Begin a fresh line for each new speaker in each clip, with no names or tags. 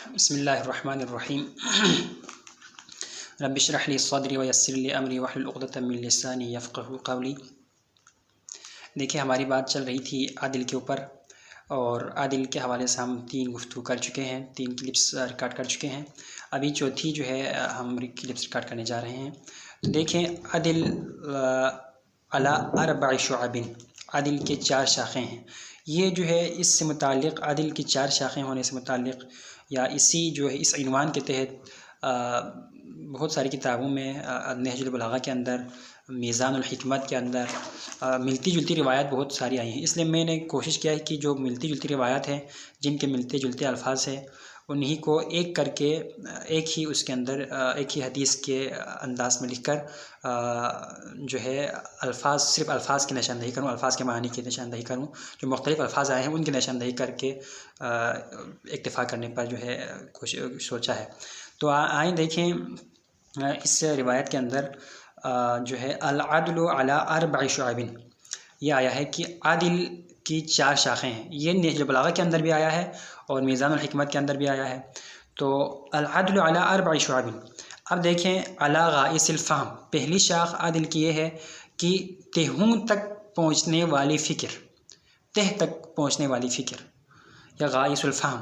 بسم اللہ الرحمن الرحیم رب اشرح لی صدری ویسر لی امری واحلل عقدۃ من لسانی یفقہوا قولی۔ دیکھیے ہماری بات چل رہی تھی عادل کے اوپر، اور عادل کے حوالے سے ہم 3 گفتگو کر چکے ہیں، 3 کلپس ریکارڈ کر چکے ہیں۔ ابھی چوتھی جو ہے ہم کلپس ریکارڈ کرنے جا رہے ہیں۔ تو دیکھیں عادل علی 4 شعب، عادل کے 4 شاخیں ہیں۔ یہ جو ہے اس سے متعلق، عادل کی 4 شاخیں ہونے سے متعلق، یا اسی جو ہے اس عنوان کے تحت بہت ساری کتابوں میں نہج البلاغہ کے اندر، میزان الحکمت کے اندر ملتی جلتی روایات بہت ساری آئی ہیں۔ اس لیے میں نے کوشش کیا ہے کہ جو ملتی جلتی روایات ہیں، جن کے ملتے جلتے الفاظ ہیں، انہی کو ایک کر کے ایک ہی اس کے اندر ایک ہی حدیث کے انداز میں لکھ کر جو ہے الفاظ، صرف الفاظ کی نشاندہی کروں، الفاظ کے معنی کی نشاندہی کروں، جو مختلف الفاظ آئے ہیں ان کی نشاندہی کر کے اکتفا کرنے پر جو ہے سوچا ہے۔ تو آئیں دیکھیں اس روایت کے اندر جو ہے العدل علی 4 شعب، یہ آیا ہے کہ عادل کی 4 شاخیں ہیں۔ یہ نہج البلاغہ کے اندر بھی آیا ہے اور میزان الحکمت کے اندر بھی آیا ہے۔ تو العدل علی 4 شعب، اب دیکھیں علی غائص الفہم، پہلی شاخ عادل کی یہ ہے کہ تہوں تک پہنچنے والی فکر، تہ تک پہنچنے والی فکر، یا غائص الفہم،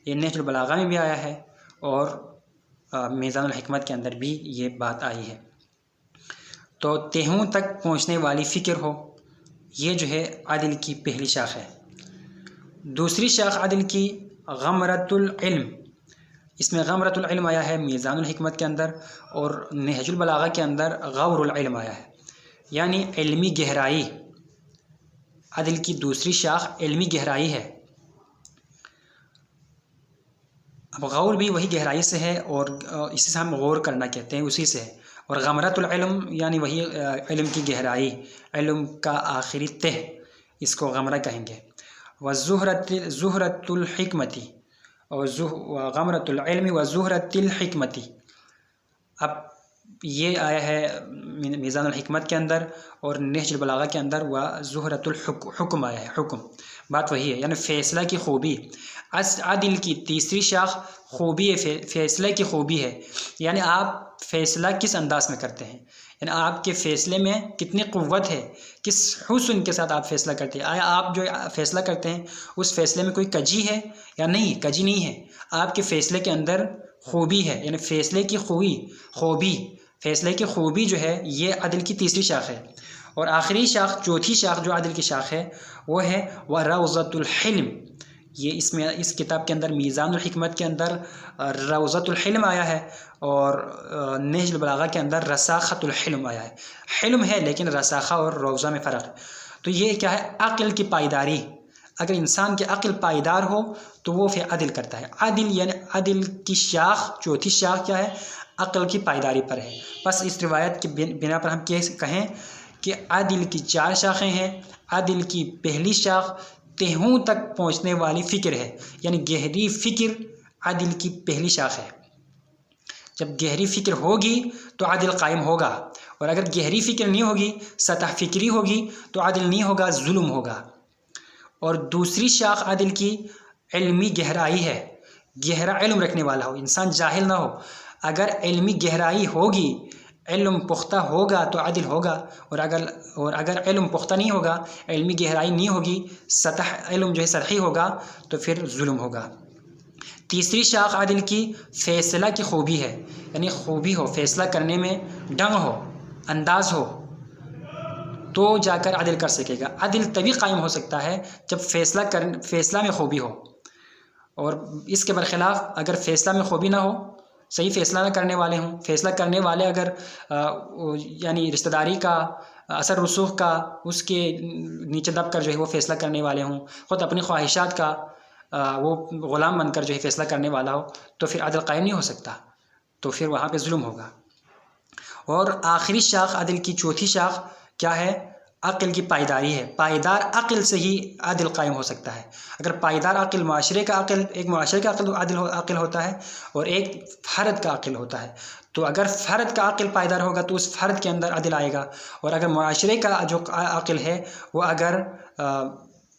یہ نہج البلاغہ میں بھی آیا ہے اور میزان الحکمت کے اندر بھی یہ بات آئی ہے۔ تو تہوں تک پہنچنے والی فکر ہو، یہ جو ہے عادل کی پہلی شاخ ہے۔ دوسری شاخ عادل کی غمرۃ العلم، اس میں غمرۃ العلم آیا ہے میزان الحکمت کے اندر، اور نہج البلاغہ کے اندر غور العلم آیا ہے، یعنی علمی گہرائی۔ عادل کی دوسری شاخ علمی گہرائی ہے۔ اب غور بھی وہی گہرائی سے ہے، اور اسی سے ہم غور کرنا کہتے ہیں، اسی سے ہے۔ اور غمرۃ العلم یعنی وہی علم کی گہرائی، علم کا آخری تہ، اس کو غمرہ کہیں گے۔ وزہرۃ الحکمت، اور غمرۃ العلم وزہرۃ الحکمت، اب یہ آیا ہے میزان الحکمت کے اندر، اور نہج البلاغہ کے اندر وزہرۃ الحکم آیا ہے، حکم، بات وہی ہے، یعنی فیصلہ کی خوبی۔ عادل کی تیسری شاخ خوبی فیصلہ کی خوبی ہے، یعنی آپ فیصلہ کس انداز میں کرتے ہیں، یعنی آپ کے فیصلے میں کتنی قوت ہے، کس حسن کے ساتھ آپ فیصلہ کرتے ہیں۔ آیا آپ جو فیصلہ کرتے ہیں اس فیصلے میں کوئی کجی ہے یا نہیں؟ کجی نہیں ہے، آپ کے فیصلے کے اندر خوبی ہے، یعنی فیصلے کی خوبی، فیصلے کی خوبی جو ہے، یہ عادل کی تیسری شاخ ہے۔ اور آخری شاخ، چوتھی شاخ جو عادل کی شاخ ہے، وہ ہے وروضۃ الحلم۔ یہ اس کتاب کے اندر میزان الحکمت کے اندر روضۃ الحلم آیا ہے، اور نہج البلاغہ کے اندر رساخۃ الحلم آیا ہے۔ حلم ہے لیکن رساخہ اور روضہ میں فرق ہے۔ تو یہ کیا ہے؟ عقل کی پائیداری۔ اگر انسان کی عقل پائیدار ہو تو وہ پھر عدل کرتا ہے۔ عدل یعنی عدل کی شاخ، چوتھی شاخ کیا ہے؟ عقل کی پائیداری پر ہے۔ بس اس روایت کی بنا پر ہم کہیں کہ عادل کی 4 شاخیں ہیں۔ عادل کی پہلی شاخ تہوں تک پہنچنے والی فکر ہے، یعنی گہری فکر عادل کی پہلی شاخ ہے۔ جب گہری فکر ہوگی تو عادل قائم ہوگا، اور اگر گہری فکر نہیں ہوگی، سطح فکری ہوگی، تو عادل نہیں ہوگا، ظلم ہوگا۔ اور دوسری شاخ عادل کی علمی گہرائی ہے، گہرا علم رکھنے والا ہو، انسان جاہل نہ ہو۔ اگر علمی گہرائی ہوگی، علم پختہ ہوگا تو عادل ہوگا، اور اگر علم پختہ نہیں ہوگا، علمی گہرائی نہیں ہوگی، علم جو ہے سطحی ہوگا، تو پھر ظلم ہوگا۔ تیسری شاخ عادل کی فیصلہ کی خوبی ہے، یعنی خوبی ہو، فیصلہ کرنے میں ڈنگ ہو، انداز ہو، تو جا کر عدل کر سکے گا۔ عدل تبھی قائم ہو سکتا ہے جب فیصلہ میں خوبی ہو، اور اس کے برخلاف اگر فیصلہ میں خوبی نہ ہو، صحیح فیصلہ نہ کرنے والے ہوں، فیصلہ کرنے والے اگر یعنی رشتہ داری کا، اثر رسوخ کا، اس کے نیچے دب کر جو ہے وہ فیصلہ کرنے والے ہوں، خود اپنی خواہشات کا وہ غلام بن کر جو ہے فیصلہ کرنے والا ہو، تو پھر عدل قائم نہیں ہو سکتا، تو پھر وہاں پہ ظلم ہوگا۔ اور آخری شاخ عدل کی چوتھی شاخ کیا ہے؟ عقل کی پائیداری ہے۔ پائیدار عقل سے ہی عدل قائم ہو سکتا ہے۔ اگر پائیدار عقل، معاشرے کا عقل، ایک معاشرے کا عقل ہوتا ہے، اور ایک فرد کا عقل ہوتا ہے، تو اگر فرد کا عقل پائیدار ہوگا تو اس فرد کے اندر عدل آئے گا، اور اگر معاشرے کا جو عقل ہے وہ اگر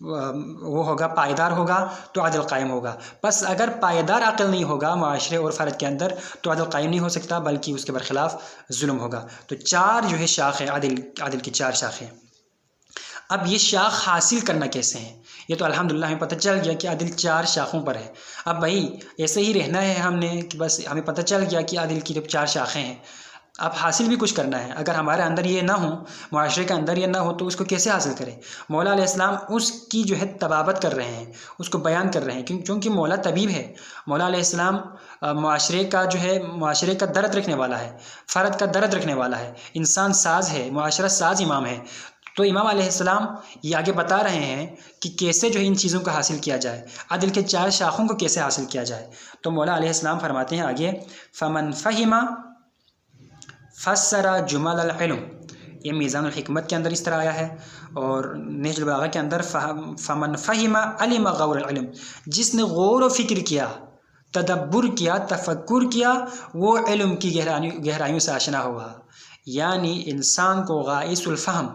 وہ ہوگا، پائیدار ہوگا تو عدل قائم ہوگا. بس اگر پائیدار عقل نہیں ہوگا معاشرے اور فرد کے اندر تو عدل قائم نہیں ہو سکتا، بلکہ اس کے برخلاف ظلم ہوگا. تو 4 جو ہے شاخ ہے عدل کی 4 شاخیں. اب یہ شاخ حاصل کرنا کیسے ہیں؟ یہ تو الحمدللہ ہمیں پتہ چل گیا کہ عدل 4 شاخوں پر ہے. اب بھائی ایسے ہی رہنا ہے ہم نے کہ بس ہمیں پتہ چل گیا کہ عدل کی 4 شاخیں ہیں. اب حاصل بھی کچھ کرنا ہے. اگر ہمارے اندر یہ نہ ہو، معاشرے کے اندر یہ نہ ہو، تو اس کو کیسے حاصل کریں؟ مولا علیہ السلام اس کی جو ہے طبابت کر رہے ہیں، اس کو بیان کر رہے ہیں، کیونکہ مولا طبیب ہے. مولا علیہ السلام معاشرے کا درد رکھنے والا ہے، فرد کا درد رکھنے والا ہے، انسان ساز ہے، معاشرہ ساز امام ہے. تو امام علیہ السلام یہ آگے بتا رہے ہیں کہ کیسے جو ہے ان چیزوں کو حاصل کیا جائے، عدل کے 4 شاخوں کو کیسے حاصل کیا جائے. تو مولا علیہ السلام فرماتے ہیں آگے، فمن فہم فسر جمل العلم. یہ میزان الحکمت کے اندر اس طرح آیا ہے، اور نہج البلاغہ کے اندر فمن فہم علم غور العلم. جس نے غور و فکر کیا، تدبر کیا، تفکر کیا، وہ علم کی گہرائیوں سے آشنا ہوا. یعنی انسان کو غائص الفہم،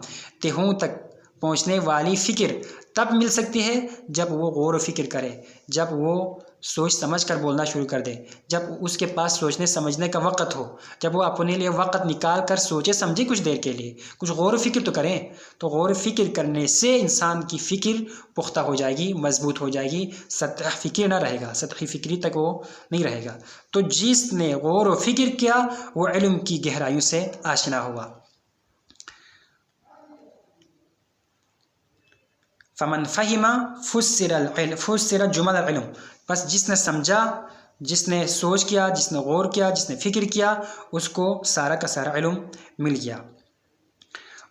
تہوں تک پہنچنے والی فکر تب مل سکتی ہے جب وہ غور و فکر کرے، جب وہ سوچ سمجھ کر بولنا شروع کر دے، جب اس کے پاس سوچنے سمجھنے کا وقت ہو، جب وہ اپنے لیے وقت نکال کر سوچے سمجھے کچھ دیر کے لیے، کچھ غور و فکر تو کریں. تو غور و فکر کرنے سے انسان کی فکر پختہ ہو جائے گی، مضبوط ہو جائے گی، سطحی فکر نہ رہے گا، سطحی فکری تک وہ نہیں رہے گا. تو جس نے غور و فکر کیا وہ علم کی گہرائیوں سے آشنا ہوا. فمن فہم فسر جمل العلم. بس جس نے سمجھا، جس نے سوچ کیا، جس نے غور کیا، جس نے فکر کیا، اس کو سارا کا سارا علم مل گیا.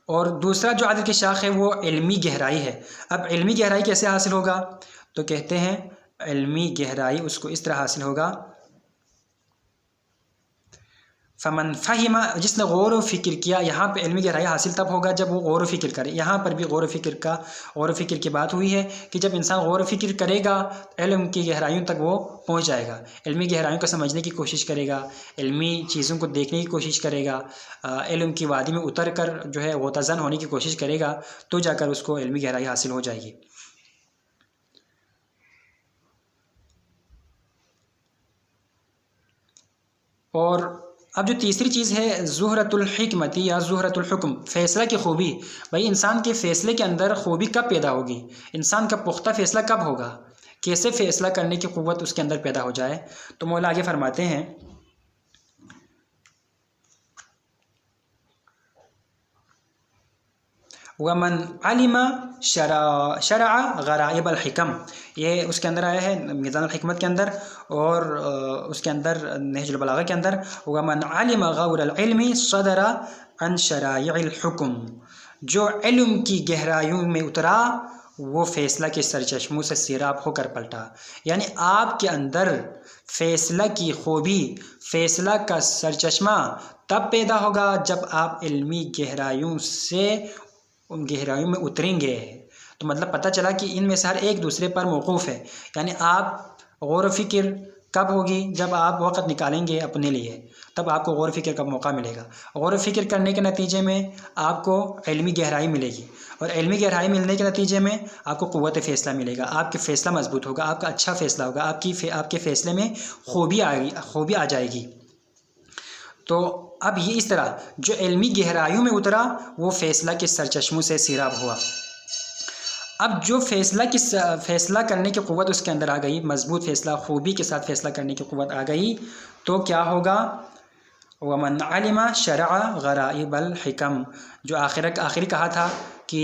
اور دوسرا جو عدل کی شاخ ہے وہ علمی گہرائی ہے. اب علمی گہرائی کیسے حاصل ہوگا؟ تو کہتے ہیں علمی گہرائی اس کو اس طرح حاصل ہوگا، فمن فہم، جس نے غور و فکر کیا. یہاں پہ علمی گہرائی حاصل تب ہوگا جب وہ غور و فکر کرے. یہاں پر بھی غور و فکر کی بات ہوئی ہے کہ جب انسان غور و فکر کرے گا علم کی گہرائیوں تک وہ پہنچ جائے گا، علمی گہرائیوں کو سمجھنے کی کوشش کرے گا، علمی چیزوں کو دیکھنے کی کوشش کرے گا، علم کی وادی میں اتر کر جو ہے غوطہ زن ہونے کی کوشش کرے گا، تو جا کر اس کو علمی گہرائی حاصل ہو جائے گی. اور اب جو تیسری چیز ہے زہرۃ الحکمتی یا زہرۃ الحکم، فیصلہ کی خوبی. بھائی انسان کے فیصلے کے اندر خوبی کب پیدا ہوگی؟ انسان کا پختہ فیصلہ کب ہوگا؟ کیسے فیصلہ کرنے کی قوت اس کے اندر پیدا ہو جائے؟ تو مولا آگے فرماتے ہیں، ومن علم شرع غرائب الحکم. یہ اس کے اندر آیا ہے میزان الحکمت کے اندر، اور اس کے اندر نہج البلاغہ کے اندر، ومن علم غور العلم صدر عن شرائع الحکم. جو علم کی گہرائیوں میں اترا وہ فیصلہ کے سرچشموں سے سیراب ہو کر پلٹا. یعنی آپ کے اندر فیصلہ کی خوبی، فیصلہ کا سرچشمہ تب پیدا ہوگا جب آپ علمی گہرائیوں میں اتریں گے. تو مطلب پتہ چلا کہ ان میں سے ہر ایک دوسرے پر موقوف ہے. یعنی آپ غور و فکر کب ہوگی؟ جب آپ وقت نکالیں گے اپنے لیے، تب آپ کو غور و فکر کا موقع ملے گا. غور و فکر کرنے کے نتیجے میں آپ کو علمی گہرائی ملے گی، اور علمی گہرائی ملنے کے نتیجے میں آپ کو قوت فیصلہ ملے گا، آپ کے فیصلہ مضبوط ہوگا، آپ کا اچھا فیصلہ ہوگا، آپ کے فیصلے میں خوبی آ جائے گی. تو اب یہ اس طرح جو علمی گہرائیوں میں اترا وہ فیصلہ کے سرچشموں سے سیراب ہوا. اب جو فیصلہ کرنے کی قوت اس کے اندر آ گئی، مضبوط فیصلہ، خوبی کے ساتھ فیصلہ کرنے کی قوت آ گئی، تو کیا ہوگا؟ ومن علم شرع غرائب الحکم. جو آخری کہا تھا کہ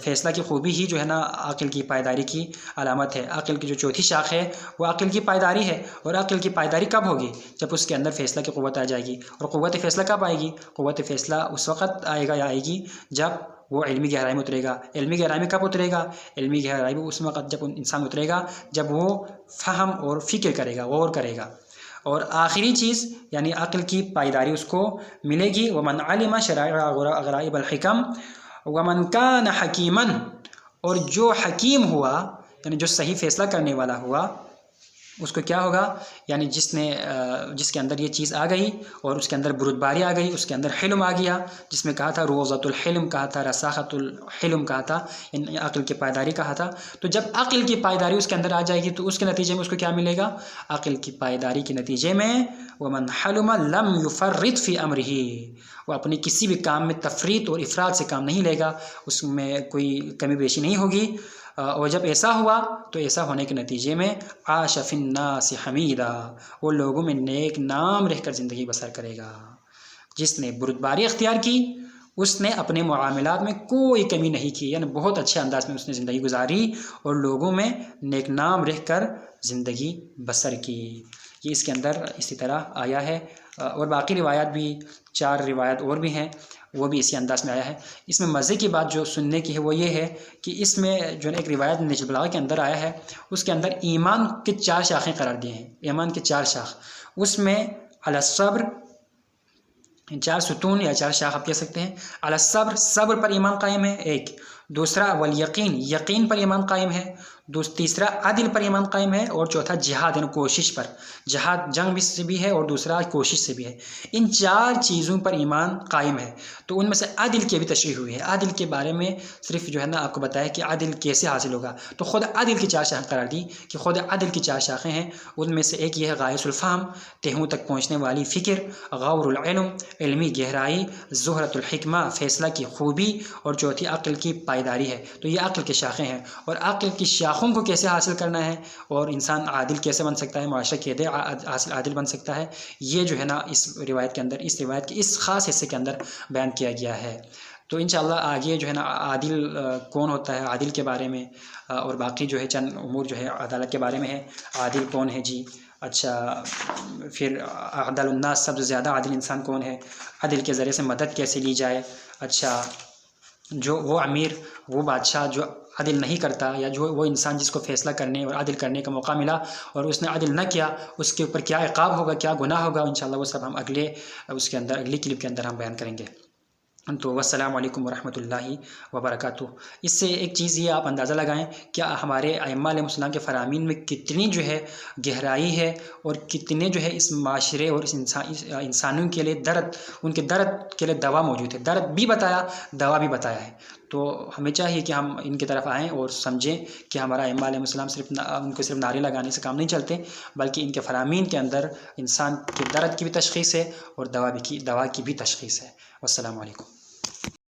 فیصلہ کی خوبی ہی جو ہے نا عقل کی پائیداری کی علامت ہے. عقل کی جو چوتھی شاخ ہے وہ عقل کی پائیداری ہے. اور عقل کی پائیداری کب ہوگی؟ جب اس کے اندر فیصلہ کی قوت آ جائے گی. اور قوت فیصلہ کب آئے گی؟ قوت فیصلہ اس وقت آئے گی جب وہ علمی گہرائی میں اترے گا. علمی گہرائی میں کب اترے گا؟ علمی گہرائی میں اس وقت جب انسان اترے گا جب وہ فہم اور فکر کرے گا، غور کرے گا. اور آخری چیز یعنی عقل کی پائیداری اس کو ملے گی. ومن علم شرائع غرائب الحکم ومن کان حکیمن. اور جو حکیم ہوا یعنی جو صحیح فیصلہ کرنے والا ہوا اس کو کیا ہوگا، یعنی جس کے اندر یہ چیز آ گئی اور اس کے اندر بردباری آ گئی، اس کے اندر حلم آ گیا، جس میں کہا تھا روضۃ الحلم کہا تھا، رساخۃ الحلم کہا تھا، یعنی عقل کی پائیداری کہا تھا. تو جب عقل کی پائیداری اس کے اندر آ جائے گی تو اس کے نتیجے میں اس کو کیا ملے گا، عقل کی پائیداری کے نتیجے میں ومن حلم لم یفرط فی امرہ، وہ اپنی کسی بھی کام میں تفریط اور افراط سے کام نہیں لے گا، اس میں کوئی کمی بیشی نہیں ہوگی. اور جب ایسا ہوا تو ایسا ہونے کے نتیجے میں عاش فی الناس حمیدا، وہ لوگوں میں نیک نام رہ کر زندگی بسر کرے گا. جس نے بردباری اختیار کی اس نے اپنے معاملات میں کوئی کمی نہیں کی، یعنی بہت اچھے انداز میں اس نے زندگی گزاری اور لوگوں میں نیک نام رہ کر زندگی بسر کی. یہ اس کے اندر اسی طرح آیا ہے. اور باقی روایات بھی 4 روایات اور بھی ہیں، وہ بھی اسی انداز میں آیا ہے. اس میں مزے کی بات جو سننے کی ہے وہ یہ ہے کہ اس میں جو ایک روایت نہج البلاغہ کے اندر آیا ہے، اس کے اندر ایمان کے 4 شاخیں قرار دیے ہیں، ایمان کے 4 شاخ. اس میں علی الصبر، 4 ستون یا 4 شاخ آپ کہہ سکتے ہیں. علی الصبر، صبر پر ایمان قائم ہے ایک. دوسرا والیقین، یقین پر ایمان قائم ہے. تیسرا عدل پر ایمان قائم ہے. اور چوتھا جہاد یعنی کوشش پر، جہاد جنگ سے بھی ہے اور دوسرا کوشش سے بھی ہے. ان 4 چیزوں پر ایمان قائم ہے. تو ان میں سے عدل کی بھی تشریح ہوئی ہے. عدل کے بارے میں صرف جو ہے نا آپ کو بتایا کہ عدل کیسے حاصل ہوگا، تو خود عدل کی 4 شاخیں قرار دی کہ خود عدل کی 4 شاخیں ہیں. ان میں سے ایک یہ ہے غایۃ الفہم، تہوں تک پہنچنے والی فکر، غور العلم، علمی گہرائی، زہرۃ الحکمہ، فیصلہ کی خوبی، اور چوتھی عقل کی پائیداری ہے. تو یہ عقل کی شاخیں ہیں. اور عقل کی شاخوں کو کیسے حاصل کرنا ہے اور انسان عادل کیسے بن سکتا ہے، معاشرہ کیسے عادل بن سکتا ہے، یہ جو ہے نا اس روایت کے اندر، اس روایت کے اس خاص حصے کے اندر بیان کیا گیا ہے. تو انشاءاللہ آگے جو ہے نا عادل کون ہوتا ہے، عادل کے بارے میں اور باقی جو ہے چند امور جو ہے عدالت کے بارے میں ہے. عادل کون ہے جی، اچھا پھر اعدل الناس، سب سے زیادہ عادل انسان کون ہے، عدل کے ذریعے سے مدد کیسے لی جائے. اچھا جو وہ امیر، وہ بادشاہ جو عدل نہیں کرتا، یا جو وہ انسان جس کو فیصلہ کرنے اور عدل کرنے کا موقع ملا اور اس نے عدل نہ کیا، اس کے اوپر کیا عقاب ہوگا، کیا گناہ ہوگا، انشاءاللہ وہ سب ہم اس کے اندر اگلی کلپ کے اندر ہم بیان کریں گے. تو والسلام علیکم ورحمۃ اللہ وبرکاتہ. اس سے ایک چیز یہ آپ اندازہ لگائیں کہ ہمارے ائمہ علیہ السلام کے فرامین میں کتنی جو ہے گہرائی ہے اور کتنے جو ہے اس معاشرے اور اس انسانوں کے لیے ان کے درد کے لیے دوا موجود ہے. درد بھی بتایا، دوا بھی بتایا ہے. تو ہمیں چاہیے کہ ہم ان کی طرف آئیں اور سمجھیں کہ ہمارا ائمہ علیہ السلام ان کو صرف نعرے لگانے سے کام نہیں چلتے، بلکہ ان کے فرامین کے اندر انسان کے درد کی بھی تشخیص ہے اور دوا کی بھی تشخیص ہے. والسلام علیکم.